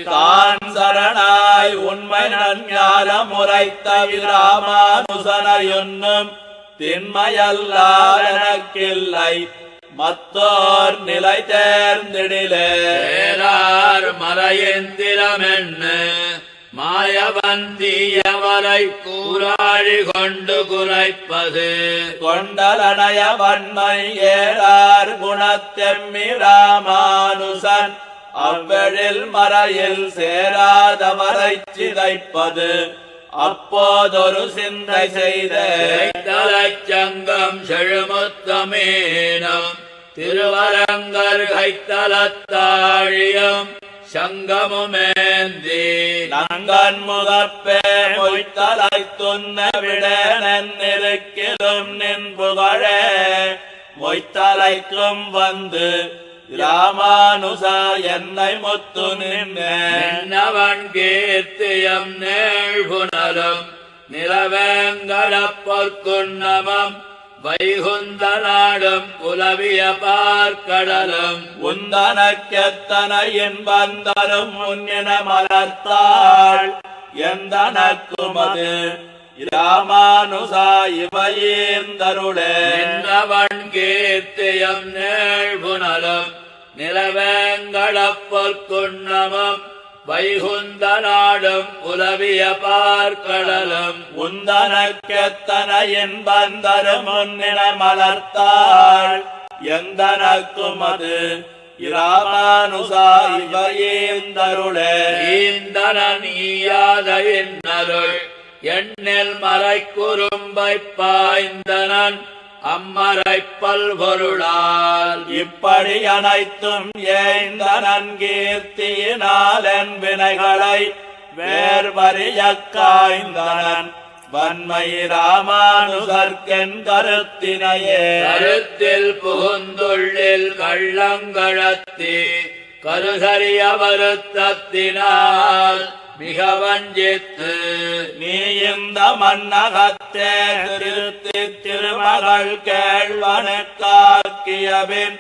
Speaker 2: தான் சரணாய் உண்மை நஞ்ஞான முறைத்த இராமானுசனையுன்னும் திண்மையல்லால் எனக்கில்லை மத்தோர் நிலை தேர்ந்திடிலே.
Speaker 1: பேரார் மறையந்திரமென்னு மாயவந்தியவரை கூறாழி கொண்டு குறைப்பது
Speaker 2: கொண்டலனைய வன்மை ஏறார் குணத்தெம்மி ராமானுசன் அவ்வெழில் மறையில் சேராதவரை சிதைப்பது அப்போதொரு சிந்தை செய்த
Speaker 1: தலைச்சங்கம் செழுமுத்தமேனம் திருவரங்கர் கைத்தலத்தாழியம் சங்கமுமேந்தி
Speaker 2: நங்கன் முகப்பே மொய்த்தலை துண்ண விடனிருக்கிலும் நின் புகழே மொய்த்தலைக்கும் வந்து ராமானுசா என்னை முத்து
Speaker 1: நின்னவன் கீர்த்தியம் நேழ்புணரும் நிலவேங்கடப் பொற்குன்னமம் வைகுந்த நாடும் புலவிய பார்க்கடலும்
Speaker 2: உந்தனக்கெத்தனையின் வந்தரும் முன்னின மலர்த்தாள் எந்தனக்குமது ராமானுசா இவையேந்தருளே.
Speaker 1: நின்றவன் கீர்த்தியம் நேழ்புணரும் நிலவேங்கடப் பொற்குன்னமம் வைகுந்த நாடும் உலவிய பார்க்கடலும்
Speaker 2: உந்தனக்கெத்தனையின் வந்தரும் முன்னின மலர்த்தாள் எந்தனக்குமது இராமானுசா இவையேந்தருளே.
Speaker 1: ஈந்தனன் ஈயாத இன்னருள் எண்ணில் மறை குறும்பை பாய்ந்தனன் அம்மரை பல்பொருளால்
Speaker 2: இப்படி அனைத்தும் ஏய்ந்தனன் கீர்த்தியினால் என் வினைகளை வேர்வறிய காய்ந்தனன் வன்மை ராமானுசர்க்கென் கருத்தினையே.
Speaker 1: கருத்தில் புகுந்துள்ளில் கள்ளங்கழத்தி கருசரிய வருத்தத்தினால் மிக வஞ்சித்து
Speaker 2: நீ இந்த மன்னகத்தே திருத்தி திருமகள் கேள்வனுக்காக்கியபின்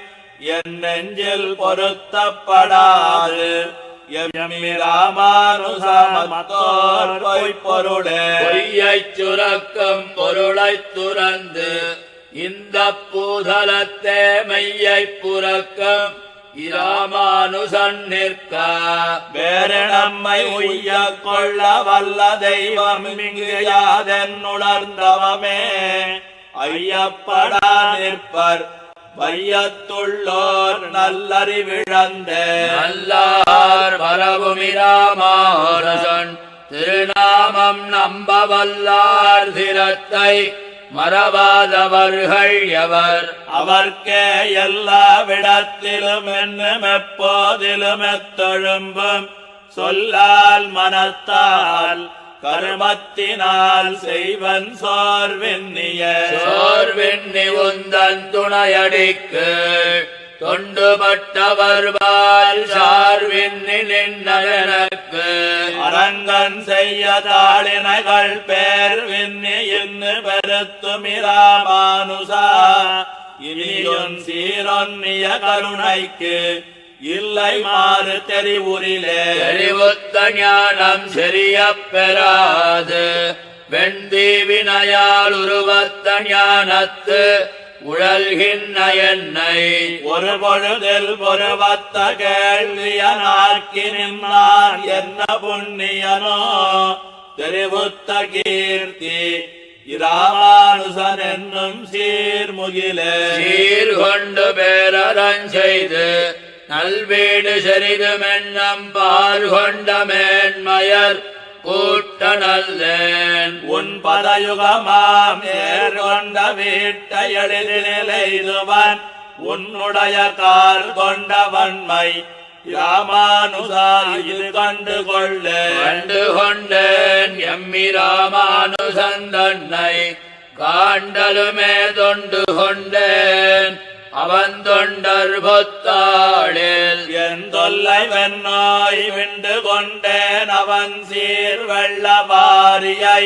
Speaker 2: என் நெஞ்சில் பொருத்தப்படாது எம்மி ராமானுசமத்தோர் பொய்ப்பொருளே.
Speaker 1: பொய்யைச் சுரக்கும் பொருளைத் துறந்து இந்த பூதலத்தே மெய்யைப் புறக்கும் இராமானுசன் நிற்க
Speaker 2: வேறு நம்மை உய்ய கொள்ள வல்ல தெய்வம் இங்கு யாதென்னுணர்ந்தவமே ஐயப்படா நிற்பர் வையத்துள்ளோர் நல்லறிவிழந்த
Speaker 1: நல்லார் பரவுமிராமானுசன் திருநாமம் நம்பவல்லார் திறத்தை மறவாதவர்கள் எவர்
Speaker 2: அவர்க்கே எல்லா விடத்திலும் என்னும் எப்போதிலும் எத்தொழும்பும் சொல்லால் மனத்தால் கருமத்தினால் செய்வன்
Speaker 1: சோர்வெண்ணி உந்தன் துணையடிக்கு தொண்டுபட்டவர் சார்வின்னி நின்னதனக்கு
Speaker 2: அரங்கன் செய்ய தாளினைகள் பேர் விண்ணி இன்னு பெருத்துமிராமானுசா இனியொன் சீரொன்னிய கருணைக்கு இல்லை மாறு தெரிவுரிலே
Speaker 1: தெளிவுத்த ஞானம் செறிய பெறாது வெண்தீவினையால் உருவத்த ஞானத்து உழல்கின்ற என்னை
Speaker 2: ஒரு பொழுதில் பொருவத்த கேள்வியனாக்கி நின்றான் என்ன புண்ணியனோ தெரிவுத்த கீர்த்தி இராமானுசன் என்னும் சீர்முகிலே
Speaker 1: சீர்கொண்டு பேரறஞ் செய்து நல்வீடு செறிதுமென்னம் பார் கொண்ட மேன்மயர் கூட்ட நல்லேன்
Speaker 2: உன் பதயுகமாம் ஏற்கொண்ட வீட்டை எழிலினைதுவன் உன்னுடைய கால் கொண்ட வன்மை ராமானுசா இது கண்டு
Speaker 1: கொண்டேன் எம்மி ராமானுசன் தன்னை காண்டலுமே தொண்டு கொண்டேன் அவன் தொண்டர் பொத்தாளில்
Speaker 2: என் தொல்லை வெண்ணாய் விண்டு கொண்டேன் அவன் சீர் வெள்ள வாரியை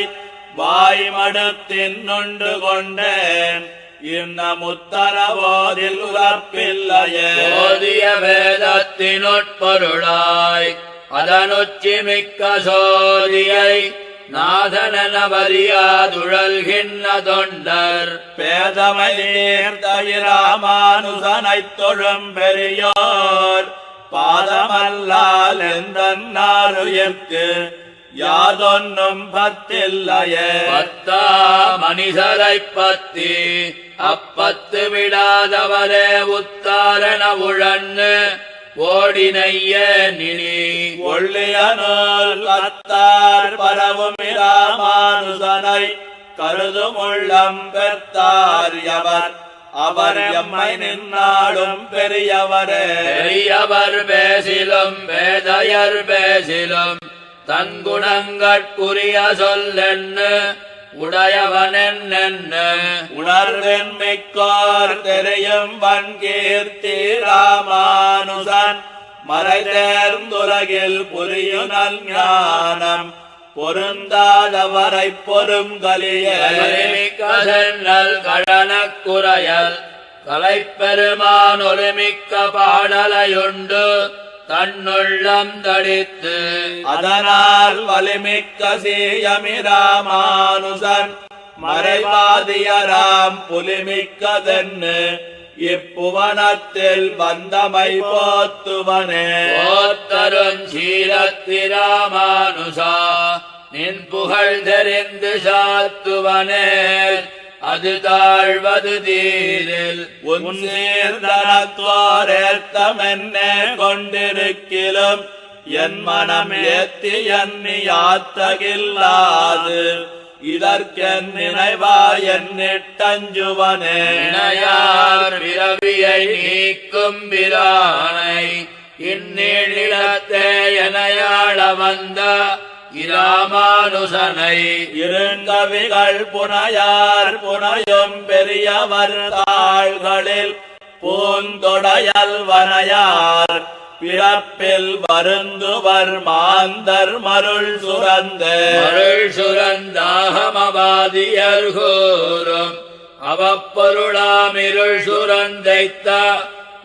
Speaker 2: வாய்மடுத்தின் நுண்டு கொண்டேன் இன்ன முத்தரவோதில் உறப்பில்லையே
Speaker 1: ஓதிய வேதத்தினுட்பொருளாய் அதனுச்சி மிக்க சோதியை நாதனன வரியாதுழல்கின்ற தொண்டர்
Speaker 2: பேதமை நீர்த்த இராமானுசனைத் தொழும் பெரியோர் பாதமல்லால் எந்தன்னாருயிர்க்கு யாதொன்னும் பத்தில்லையே
Speaker 1: பத்தா மனிதரைப் பத்தி அப்பத்து விடாதவரே உத்தாரண உழன்னு ஓடினைய நினி
Speaker 2: ஒள்ளியனோல் அத்தார் பரவும் இராமானுசனை கருதும் உள்ளம் பெற்றார் எவர் அவர் எம்மை நின்னாடும் பெரியவரே
Speaker 1: பெரியவர் பேசிலும் வேதையர் பேசிலும் தங்குணங்கட்குரிய சொல்லென்னு உடையவனென்ன
Speaker 2: உணர்வென் மிக்கார் தெரியும் வன்கீர்த்தி ராமானுசன் மறை தேர்ந்துலகில் புரியும் நல் ஞானம் பொருந்தாதவரை
Speaker 1: பொருங்கலியல் கடனக்குறையல் கலைப்பெருமான் ஒருமிக்க பாடலையுண்டு தன்னுள்ளம் தடித்து
Speaker 2: அதனால் வலிமிக்க சீயமிராமானுசன் மறைவாதியராம் புலிமிக்கதென்னு இப்புவனத்தில் வந்தமை போத்துவனே
Speaker 1: போத்தரும் சீலத்திராமானுசா நின் புகழ் தெரிந்து சாத்துவனே அது தாழ்வது தீரில்
Speaker 2: உன் சீர்தனத்தோரேத்தமென்னே கொண்டிருக்கிலும் என் மனம் ஏத்தி எண்ணியாத்தகில்லாது இதற்கென் நினைவா என்னிட்டஞ்சுவனே
Speaker 1: இணையார் விரவியை நீக்கும் பிரானை இந்நிலத்தே எனையாள வந்த இராமானுசனை
Speaker 2: இருங்கவிகள் புனையார் புனையும் பெரியவர் தாள்களில் பூந்தொடையல் வனையார் பிறப்பில் வருந்துவர் மாந்தர் மருள்
Speaker 1: சுரந்தாகமவாதியர் கூறும் அவப்பொருளாமிருள் சுரந்தைத்த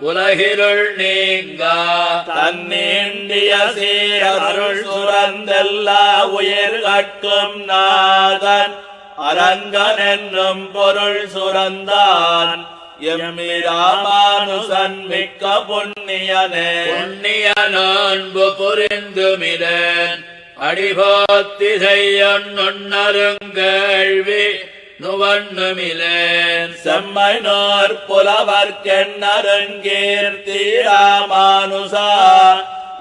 Speaker 1: உலகிருள் நீங்கா
Speaker 2: தன்னீண்டிய சீரருள் சுரந்தெல்லா உயிர் கட்கும் நாதன் அரங்கன் என்னும் பொருள் சுரந்தான் எம்மி ராமானுசன் மிக்க புண்ணியனே
Speaker 1: புண்ணிய நோன்பு புரிந்துமிரன் அடிபோத்தி செய்ய நுண்ணருங்கேள்வி நுவண்ணுமிலேன்
Speaker 2: செம்மைனோர் புலவர்க்கென்னருங்கீர்த்தி ராமானுசா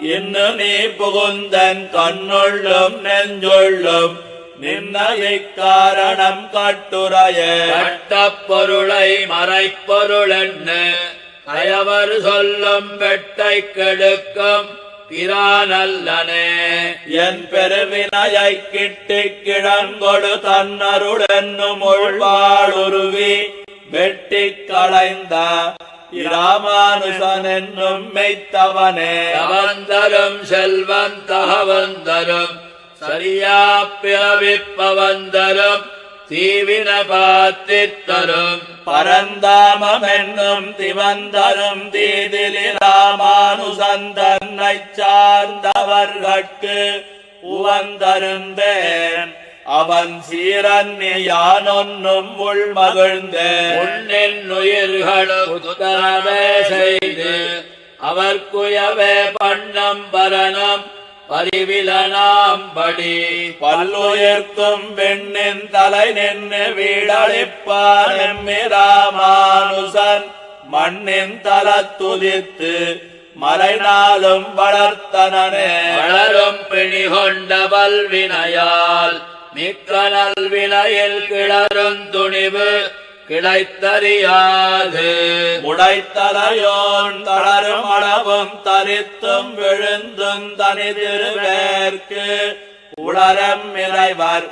Speaker 2: இன்னு நீ புகுந்தன் கண்ணுள்ளும் நெஞ்சுள்ளும் நின்ன இக்காரணம் கட்டுரைய
Speaker 1: கட்டப் பொருளை மறைப்பொருளென்ன கயவர் சொல்லும் வெட்டை கெடுக்கும் பிரானல்லனே
Speaker 2: என் பெருவினையை கிட்டி கிழங்கொடு தன்னருடென்னும் உள்வாளுருவி வெட்டி களைந்த இராமானுசன் என்னும் மெய்த்தவனே
Speaker 1: அவந்தரும் செல்வம் தகவந்தரும் சரியா பிறவிப்பவந்தரும் தீவின பாத்தித்தரும்
Speaker 2: பரந்தாமம் என்னும் திவந்தரும் தீதிலி ராமானுசன் தன்னைச் சார்ந்தவர்கட்கு உவந்தருந்தேன் அவன் சீரன்னி யானொன்னும் உள்மகிழ்ந்தேன்
Speaker 1: உன்னின் உயிர்களும் உத்தரவே செய்து அவர்க்குயவே பண்ணம் பரணம் பரிவிலனாம்படி
Speaker 2: பல்லுயிர்க்கும் பெண்ணின் தலை நின்று வீடழிப்பான் ராமானுசன் மண்ணின் தலத்துதித்து மறைநாளும் வளர்த்தனனே
Speaker 1: வளரும் பிணி கொண்ட வல்வினையால் மிக்க நல்வினையில் கிளரும் துணிவு கிடைத்தறியாது
Speaker 2: உடைத்தலையோன் தளரும் அளவும் தரித்தும் விழுந்தும் தனி திருவேற்கு உளரம் இறைவர்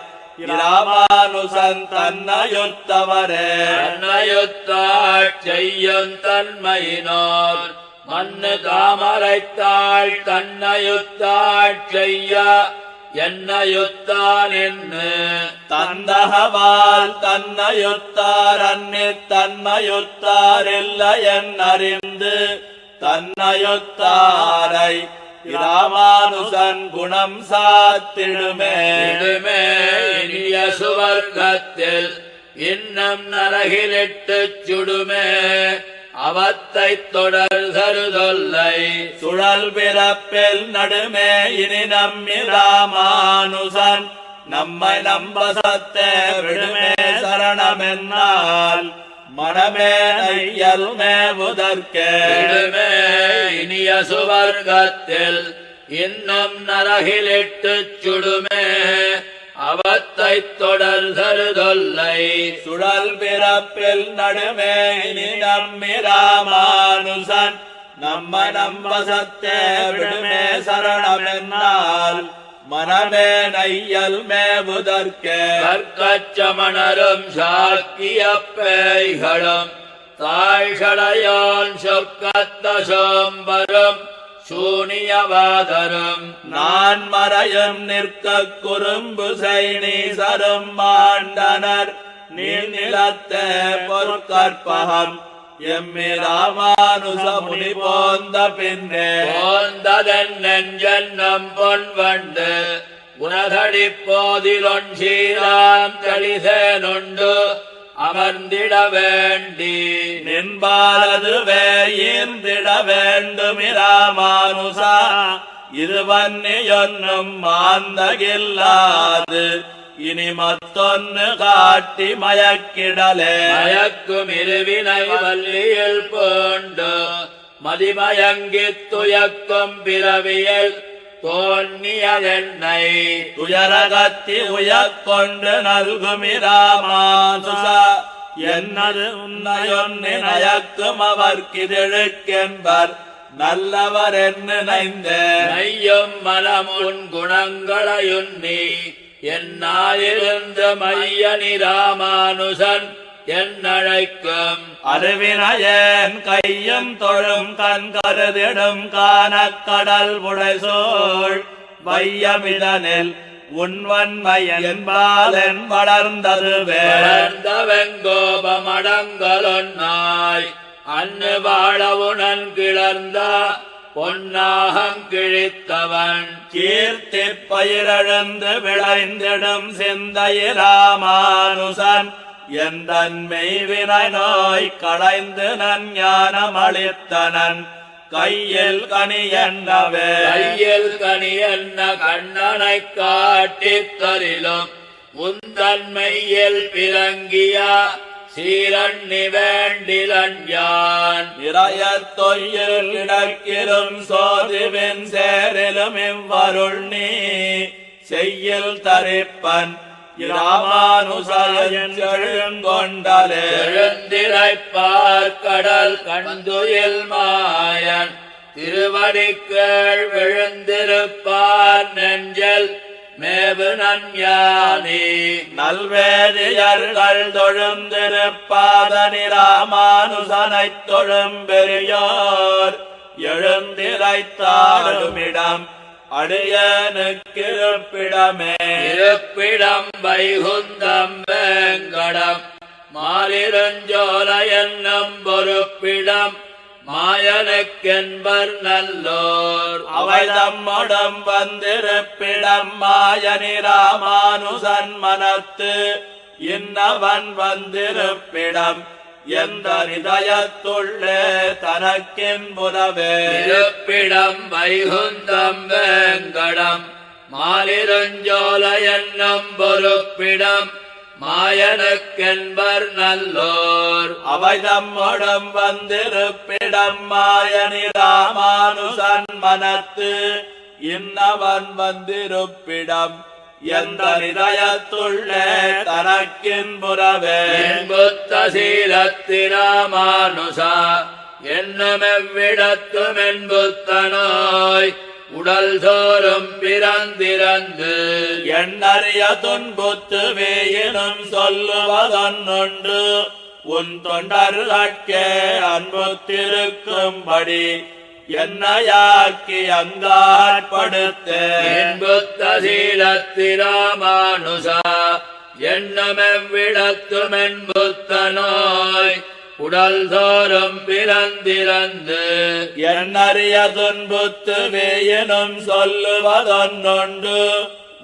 Speaker 2: ராமானுசன் தன்னையுத்தவரே
Speaker 1: தன்னையுத்தாள் செய்யும் தன்மையினோர் மண்ணு தாமரைத்தாள் தன்னையுத்தாள் செய்ய என்னையுத்தான் என்று
Speaker 2: தந்தகவால் தன்னையுத்தார் அன்னி தன்மையுத்தார் இல்லை என்னறிந்து தன்னையுத்தாரை ராமானுசன் குணம் சாத்திடுமே
Speaker 1: இடுமே இனிய சுவர்க்கத்தில் இன்னும் நரகிலிட்டுச் சுடுமே அவத்தை தொடர் சருதொல்லை
Speaker 2: சுழல் பிறப்பில் நடுமே இனி நம்மி ராமானுசன் நம்மை நம்பசத்தே விடுமே சரணமென்னால் மனமே நையல்மே முதற்கே
Speaker 1: இடுமே இனிய சுவர்க்கத்தில் இன்னும் நரகிலிட்டுச் சுடுமே அவத்தை தொடர் சருதொல்லை
Speaker 2: சுழல் பிறப்பில் நடுமே இனி நம்மி ராமானுசன் நம்மை நம்பசத்தே விடுமே சரணமென்னால் மனமே நையல்மே முதற்கே
Speaker 1: கற்கச்சமணரும் சாக்கிய பேய்களும் தாழ்கடையான் சொற்கத்த சோம்பரும் சூனியவாதரும்
Speaker 2: நான் மறையும் நிற்க குறும்பு செய்நீசரும் மாண்டனர் நீர் நிலத்தே பொற்கற்பகம் எம்மி ராமானுச முனி போந்த பின்னே
Speaker 1: போந்ததன் நெஞ்சன்னம் பொன்வண்டு உனதடி போதிலொன் சீராம் தளிசேனுண்டு அமர்ந்திட வேண்டி
Speaker 2: நின்பாலதுவே ஈர்ந்திட வேண்டும் ராமானுசா இது வன்னியொன்னும் மாந்தகில்லாது இனி மத்தொன்னு காட்டி மயக்கிடலே
Speaker 1: மயக்கும் இருவினை வள்ளியில் பூண்டு மதிமயங்கித் துயக்கும் பிறவியில் தோன்னியதென்னை
Speaker 2: துயரகத்தி உயக்கொண்டு நல்குமி ராமானுசா என்னது உன்னையொன்னு நயக்கும் அவர்க்கிதழுக்கென்பர் நல்லவர் என்று நினைந்தேன்
Speaker 1: நையும் மனமுன் குணங்களையுன்னி என்னாலிருந்து மையனி ராமானுசன் என்னழைக்கும்
Speaker 2: அறிவினையேன் கையும் தொழும் கண் கருதிடும் காணக்கடல் புடைசோள் வையமிதனில் உன்வன்மையன்பாலன் வளர்ந்ததுவே
Speaker 1: வளர்ந்தவெங்கோபமடங்கலொன்னாய் அன்னு வாழவுணன் கிளர்ந்த பொன்னாகம் கிழித்தவன்
Speaker 2: கீர்த்தி பயிரழுந்து விளைந்திடும் சிந்தையிராமானுசன் எந்தன் மெய்வினை நோய் களைந்து நன் ஞானம் அளித்தனன் கையில் கனி என்னவே
Speaker 1: கையில் கனி என்ன கண்ணனை காட்டித் தரிலும் உந்தன்மையில் பிறங்கிய சீரண்ணி வேண்டிலன் யான்
Speaker 2: இறையத் தொய்யில் இடக்கிலும் சோதிவின் சேரிலும் இவ்வருள் நீ செய்யில் தரிப்பன் இராமானுசயன் செழுங்கொண்டலே
Speaker 1: எழுந்திரைப்பார் கடல் கண்டுயில் மாயன் திருவடிக்கீழ் விழுந்திருப்பார் நெஞ்சல் மேவு நஞ்ஞானி
Speaker 2: நல்வேதியர்கள் தொழுந்திருப்பாதனி ராமானுசனைத் தொழும் பெரியோர் எழுந்திரைத்தாடுமிடம் அடியனுக்கிருப்பிடமே
Speaker 1: இருப்பிடம் வைகுந்தம் வேங்கடம் மாலிருஞ்சோலை என்னும் பொறுப்பிடம் மாயனுக்கென்பர் நல்லோர்
Speaker 2: அவை தம்முடம் வந்திருப்பிடம் மாயனி ராமானுசன் மனத்து இன்னவன் வந்திருப்பிடம் எந்த இதயத்துள்ளே தனக்கென்புறவே
Speaker 1: இருப்பிடம் வைகுந்தம் வேங்கடம் மாலிருஞ்சோலை என்னும் பொறுப்பிடம் மாயனுக்கென்பர் நல்லோர்
Speaker 2: அவை தம்முடம் வந்திருப்பிடம் மாயனி ராமானுசன் மனத்து இன்னவன் வந்திருப்பிடம் எந்த இதயத்துள்ளே தனக்கின்புறவே
Speaker 1: இன்புத்த சீலத்திராமானுசா என்னுமெவ்விடத்தும் என்புத்தனோய் உடல் தோறும் பிறந்திறந்து
Speaker 2: எண்ணறிய துன்புத்து வேயினும் சொல்லுவதொன்று உன் தொண்டர்கட்கே அன்புத்திருக்கும்படி என்னையாக்கி அங்காட்படுத்தே
Speaker 1: இன்புத்த சீலத்திராமானுசா என்னுமெவ்விடத்தும் என்புத்தனோய் உடல் தோறும் பிறந்திறந்து
Speaker 2: எண்ணறிய துன்புத்து வேயினும் சொல்லுவதொன்று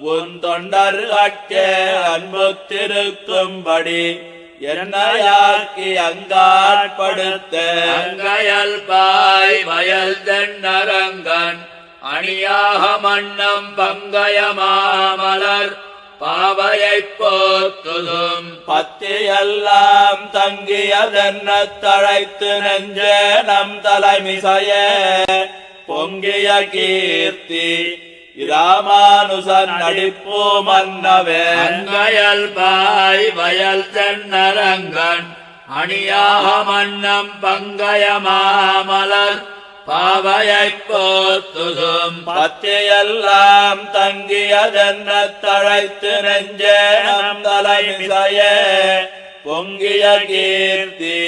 Speaker 2: உன் தொண்டர்கட்கே அன்புத்திருக்கும்படி என்னையாக்கி அங்காட்படுத்தே
Speaker 1: அங்கையல் பாய் வயல் தென்னரங்கன் அணியாக மன்னம் பங்கயமாமலர் பாவையைப் போத்துதும்
Speaker 2: பத்தியெல்லாம் தங்கியதென்ன தழைத்து நெஞ்சே நம் தலைமிசையே பொங்கிய கீர்த்தி இராமானுசன் நடிப்பு மன்னவே
Speaker 1: அங்கையல் பாய் வயல் தென்னரங்கன் அணியாக மன்னம் பங்கயமாமலர் பாவையைப் போத்துதும்
Speaker 2: பத்தியெல்லாம் தங்கியதென்ன தழைத்து நெஞ்சே நம் தலைமிசையே பொங்கிய கீர்த்தி